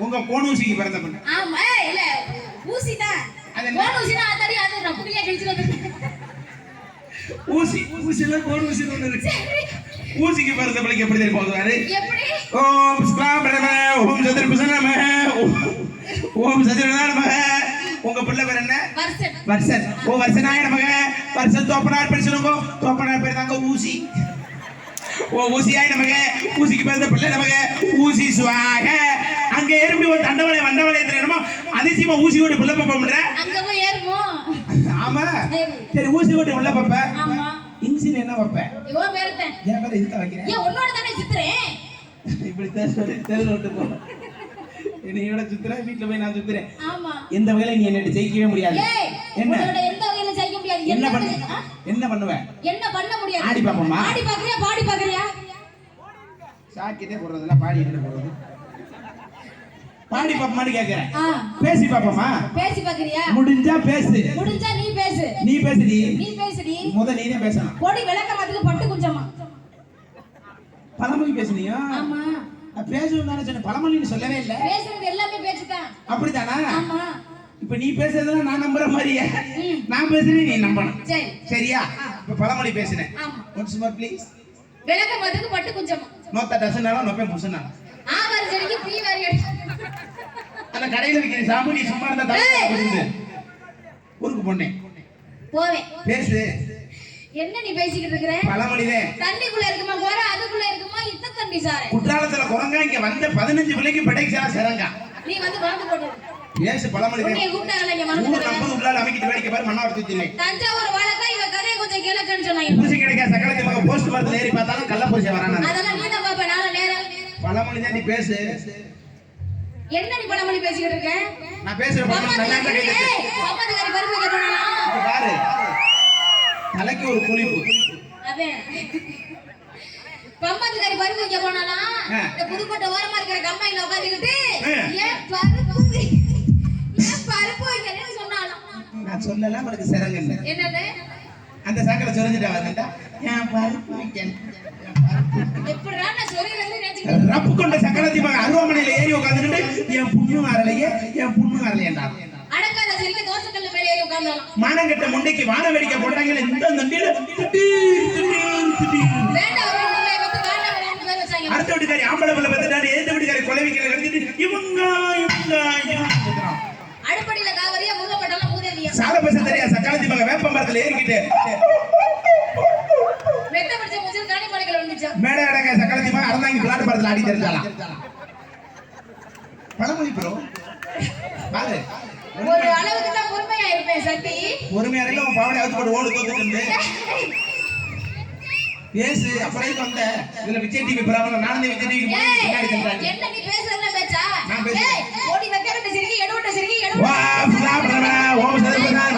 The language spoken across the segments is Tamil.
உங்க கோணூசிக்கு பிறந்த பொண்ணு. ஆமா இல்ல ஊசி தான். கோணூசினா அதடி அது ரப்புலியா கிழிச்சிட்டு ஊசில கோணூசி ஒண்ணு இருக்கு. ஊசிக்கு பிறந்த பிள்ளைக்கு எப்படி தெரியும் போகுவாரு? எப்படி? ஓம் ஸ்லாம் நம ஓம் சதுர்புஜன நம ஓம் சதுரநாத நம. உங்க பிள்ளை பேர் என்ன? வர்சன். வர்சன். ஓ வர்சனாய நமக. வர்சன் தோப்பனார் பேர் சொல்லுங்க. தோப்பனார் பேர் தாங்க ஊசி. ஓ ஊசியாய் நமக. ஊசிக்கு பிறந்த பிள்ளை நமக. ஊசி சுவாக. அங்க ஏறும்பி ஒரு தண்டவளை வண்டவளை தெரியுமா? அதிசயமா ஊசி ஓடி புள்ள பப்பம்ன்ற. அங்க போய் ஏறுமோ? ஆமா. சரி ஊசி ஓடி உள்ள பப்ப. ஆமா. இன்சின் என்ன பப்ப? இவோ பேரத்தன். ஏன் பேர் இதுக்கு வைக்கிறேன்? ஏன் உன்னோட தானே சித்ரேன். இப்படி தெருல விட்டு போ. என்னையோட சுத்துற வீட்ல போய் நான் சுத்துறேன். ஆமா. எந்த வகையில நீ என்ன ஜெயிக்கவே முடியாது. என்ன? உன்னோட எந்த வகையில ஜெயிக்க முடியாது. என்ன பண்ணுவ? என்ன பண்ணுவ? என்ன பண்ண முடியாது? ஆடி பாப்போமா? ஆடி பாக்குறியா பாடி பாக்குறியா? சாக்கிட்டே போறதுல பாடிட்டே போறது. பாடி பாப்பமான்னு கேக்குறேன். பேசி பாப்போமா? பேசி பாக்குறியா? முடிஞ்சா பேசு. முடிஞ்சா நீ பேசு. நீ பேசுடி. நீ பேசுடி. முத நீனே பேசணும். கோடி விளக்கமாத்துக்கு பட்டு குஞ்சமா. பழமொழி பேசுனியா? ஆமா. நான் பேசுவேன்னு தானே சொன்னேன். பழமொழின்னு சொல்லவே இல்ல. பேசுறது எல்லாமே பேச்சுதான். அப்படிதானா? ஆமா. இப்ப நீ பேசுறதெல்லாம் நான் நம்புற மாதிரியே. நான் பேசுறேன் நீ நம்பணும். சரி. சரியா? இப்ப பழமொழி பேசுனேன். ஆமா. Once more please. விளக்கமாத்துக்கு பட்டு குஞ்சமா. நோத்த டசனால நோப்பே புசனால. ஆவார் செடிக்கு பீ வாரி அடி. அந்த கடையில விக்கிற சாமி நீ சும்மா இருந்தா தலை போடுது. ஊருக்கு போனே. போவே. பேசு. என்ன நீ பேசிக்கிட்டு இருக்கற? பழமொழிதே. தண்ணிக்குள்ள இருக்குமா கோர அதுக்குள்ள இருக்குமா இத்த தண்ணி சாரே. குற்றாலத்துல குரங்கா இங்க வந்த 15 பிள்ளைக்கு படைச்சா சரங்கா. நீ வந்து வந்து போடு. பேசு பழமொழிதே. உன்னை கூப்பிட்டாங்களே இங்க வந்து. ஊர் 50 உள்ளால அமைக்கிட்டு வேடிக்கை பாரு மண்ணாவர்த்தி தில்லை. தஞ்சாவூர் வாழக்கா இவ கதையை கொஞ்சம் கேளக்கன்னு சொன்னாங்க. பூசி கிடைக்க சக்கரத்தி மக போஸ்ட் மரத்துல ஏறி பார்த்தாலும் கள்ள பூசி வரானா. அதெல்லாம் நீ தான் பாப்ப நாள நேரம். பழமொழிதே நீ பேசு. என்ன நீ பழமொழி பேசிக்கிட்டு இருக்க? நான் பேசுற பழமொழி நல்லா கேக்குது. பப்பதுகாரி பருப்பு வைக்க போனானா? பாரு. தலைக்கு ஒரு குளிப்பு. அதே. பப்பதுகாரி பருப்பு வைக்க போனானா? இந்த புதுக்கோட்டை ஓரமா இருக்கிற கம்மாயில உட்கார்ந்துக்கிட்டு ஏன் பருப்பு வைக்கன்னு சொன்னானாம். நான் சொல்லல உங்களுக்கு சரங்க இல்ல. என்னது? அந்த சாக்கல சொரிஞ்சிட்டா வந்துட்டா. ஏன் பருப்பு வைக்கணும். எப்படிடா நான் சொரியிறது நினைச்சிட்டு ரப்பு கொண்ட சக்கரத்தி மக அருவாமனையில ஏறி உட்கார்ந்துட்டு என் புண்ணு வரலையே என் புண்ணு வரலையேண்டா. அடக்காத சரிக்கு தோசைக்கல்ல மேலே ஏறி உட்கார்ந்தாலாம். மானங்கட்ட முண்டைக்கு வான வேடிக்கை போடுறாங்கல இந்த நண்டில வேண்டாம் ஒரு முள்ளை வந்து காணாம ரெண்டு பேர் வச்சாங்க. அடுத்த வீட்டுக்காரி ஆம்பளை பிள்ளை பத்துட்டாரு ஏத்த வீட்டுக்காரி கொலைவிக்கல கடிச்சிட்டு இவங்க அடுப்படியில காவரியா முருகப்பட்டலாம் மூதேவியா. சால பேச தெரியா சக்கரத்தி மக வேப்ப மரத்துல ஏறிக்கிட்டு வெட்ட பிடிச்ச முஜில் காணி மலைகள் வந்துச்சா. மேடை அடங்க சக்கரத்தி மக அறந்தாங்கி பிளாட் படத்துல ஆடி தெரிஞ்சாலாம். பழமொழி ப்ரோ பாரு. ஒரு அளவுக்கு தான் பொறுமையா இருப்பேன் சக்தி. பொறுமையா இல்ல உன் பாவடை அவுத்து போட்டு ஓடு தோத்துட்டு இருந்து பேசு. அப்புறம் இது வந்த இதுல விஜய் டிவி பிராமண நானே விஜய் டிவிக்கு முன்னாடி சென்றாங்க. என்ன நீ பேசுறதுல பேச்சா? நான் பேசுறேன். ஏய் ஓடி வைக்கறத சிரிக்கி எடுவட்ட சிரிக்கி வா எடுவட்ட. பிராமண ஓம் சதபதார்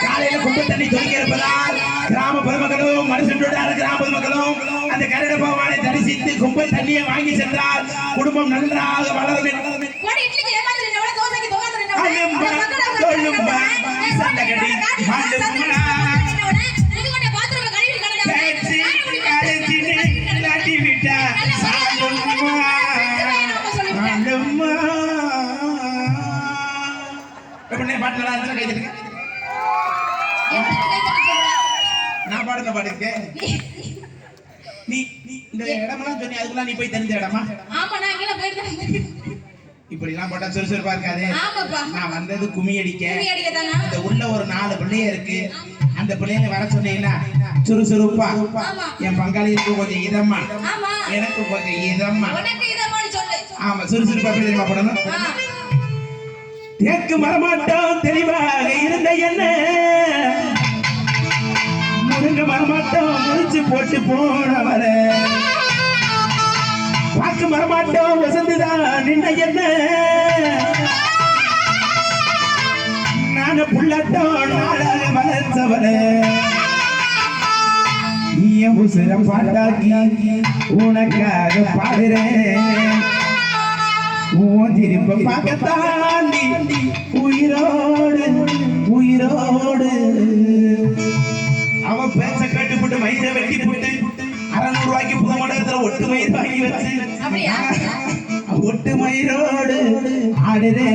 காலையில கும்ப தண்ணி தொங்கி இருப்பதால் கிராம பொதுமக்களும் மனுஷனோட கிராம பொதுமக்களும் அந்த கரட பகவானை தரிசித்து கும்ப தண்ணியை வாங்கி சென்றால் குடும்பம் நன்றாக வளரும். கோடி இட்லிக்கு ஏமாந்து நின்னவள தோசைக்கு தொகாந்து நின்னவள. சொல்லும்பா சண்டகடி மாண்டுமா இதுகொண்ட பாத்ரூம்ல கழுவி கடடா. லாட்டி விட்டா சாலும்மா மாண்டுமா. எப்படினே பாட்டு நல்லா இருந்தா கை தட்டுங்க. என்ன கை தட்ட சொல்ற? நான் பாடுன பாடுங்க. நீ இந்த இடமெல்லாம் சொன்னி அதுக்குள்ள நீ போய் தெரிஞ்ச இடமா? ஆமா நான் இங்கல போயிட்டேன். இப்படி எல்லாம் போட்டா சுறுசுறுப்பா இருக்காது. ஆமாப்பா. நான் வந்தது கும்மி அடிக்க. கும்மி அடிக்க தானா? இந்த உள்ள ஒரு 4 பிள்ளைய இருக்கு. அந்த பிள்ளைங்க வர சொன்னீங்கன்னா சுறுசுறுப்பா. ஆமா. என் பங்காளிக்கு கொஞ்சம் இதமா. ஆமா. எனக்கு கொஞ்சம் இதமா. உனக்கு இதமான்னு சொல்லு. ஆமா சுறுசுறுப்பா எப்படி தெரியுமா போடணும்? தேக்கு மரமாட்டோம் தெளிவாக இருந்த என்ன முருங்க மரமாட்டோம் முடிச்சு போட்டு போனவர பாக்கு மரமாட்டோம் வசந்துதான் நின்ன என்ன நான புள்ளட்டோம் நாளாக வளர்த்தவர நீயும் உசிரம் பாட்டாக்கி உனக்காக பாடுறேன். திரும்ப பார்க்கத்தான் உயிரோடு உயிரோடு. அவன் பேச்ச கட்டுப்பட்டு மயிரை வெட்டி போட்டு 600 ரூபாய்க்கு புது மண்டலத்துல ஒட்டு மயிர் வாங்கி வச்சு ஒட்டு மயிரோடு ஆடுறே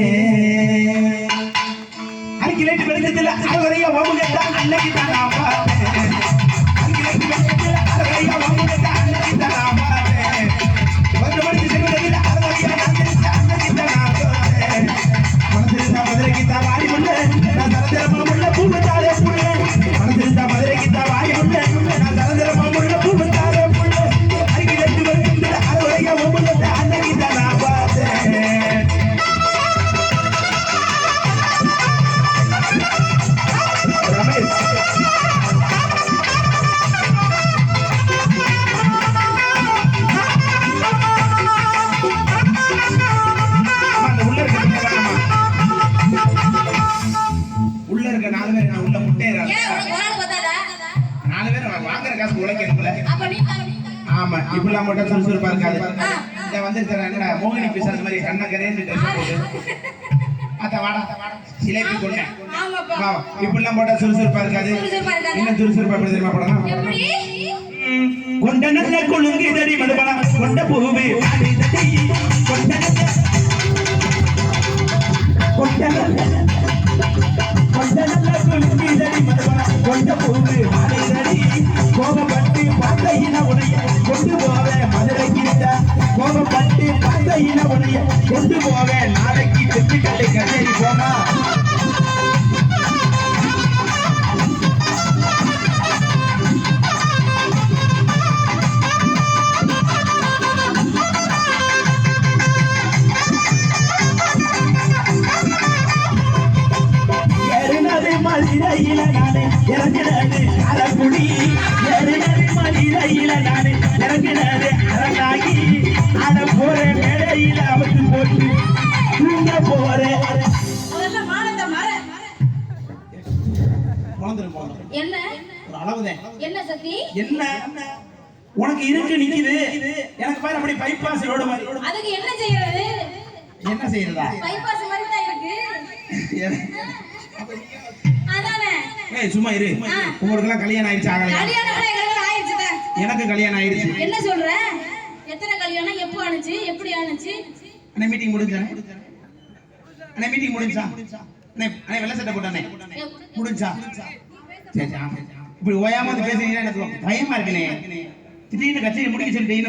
அன்னைக்கு வெளிச்சத்துல அரையா ஓமுகட்டா அன்னைக்கு தான் நான் பார்த்தேன் அன்னைக்கு வெளிச்சத்துல அரையா ஓமுகட்டா அன்னைக்கு தான் நான் பார்த்தேன் ஒரு மணிக்கு செல்வதில் அரையா அன்னைக்கு தான் நான் பார்த்தேன் மனசிருந்தா மதுரைக்கு தான் வாரி முள்ள நான் தரந்திரமா முள்ள பூமத்தாலே புள்ள மனசிருந்தா மதுரைக்கு தான் வாரி முள்ள நான் தரந்திரமா முள்ள பூமத்தாலே புள்ள அன்னைக்கு வெளிச்சத்துல அரையா ஓமுகட்டா அன்னைக்கு தான் நான் பார்த்தேன் உள்ள இருக்க 4 பேர் நான் உள்ள முட்டையறேன் ஏன் உனக்கு ஒரு ஆள் பத்தாதா 4 பேர் வாங்குற காசு உழைக்கணும்ல அப்ப நீ ஆமா இப்பெல்லாம் மட்டும் சுறுசுறுப்பா இருக்காது இந்த வந்திருக்கிற என்னடா மோகினி பிசாசு மாதிரி கண்ணக்கரேன்னு அத்த வாடா சிலேபி கொண்டே ஆமாப்பா வா இப்பெல்லாம் போட்டா சுறுசுறுப்பா இருக்காது இன்னும் சுறுசுறுப்பா எப்படி தெரியுமா போடணும் எப்படி கொண்ட நல்ல கொழுங்கு தடி மதுபனா கொண்ட பூவே கொண்ட நல்ல கொண்ட நல்ல கொழுங்கு தடி மதுபனா கொண்ட பூவே மாறிதடி கோபப்பட்டு பார்த்தையின உடைய கொண்டு போவே மதுரை கிட்ட கோபப்பட்டு பார்த்தையின உடைய கொண்டு போவே நாளைக்கு வெற்றிக்கட்டை கச்சேரி போனா மதுரையில நானே இறங்கினது அறக்குடி ஏறினது மதுரையில நானே இறங்கினது அறநாகி அட போற மேடையில அவத்து போட்டு தூங்க போறேன் அதெல்லாம் மானந்த மர என்ன ஒரு அளவுதான் என்ன சக்தி என்ன உனக்கு இருக்கு நிக்குது எனக்கு பாரு அப்படி பைபாஸ் ரோடு மாதிரி அதுக்கு என்ன செய்யறது என்ன செய்யறதா பைபாஸ் மாதிரி தான் இருக்கு அதானே ஏய் சும்மா இரு உங்களுக்குலாம் கல்யாணம் ஆயிடுச்சு ஆகலையா கல்யாணம் எங்களுக்கு ஆயிடுச்சு எனக்கு கல்யாணம் ஆயிடுச்சு என்ன சொல்ற எத்தனை கல்யாணம் எப்போ ஆனுச்சு எப்படி ஆனுச்சு அண்ணே மீட்டிங் முடிஞ்சா அண்ணே மீட்டிங் முடிஞ்சா அண்ணே அண்ணே வெள்ளை சட்டை போட்டானே முடிஞ்சா சரி இப்படி ஓயாம வந்து பேசுறீங்கன்னா எனக்கு பயமா இருக்குனே திடீர்னு கச்சேரி முடிக்க சொல்லிட்டீங்க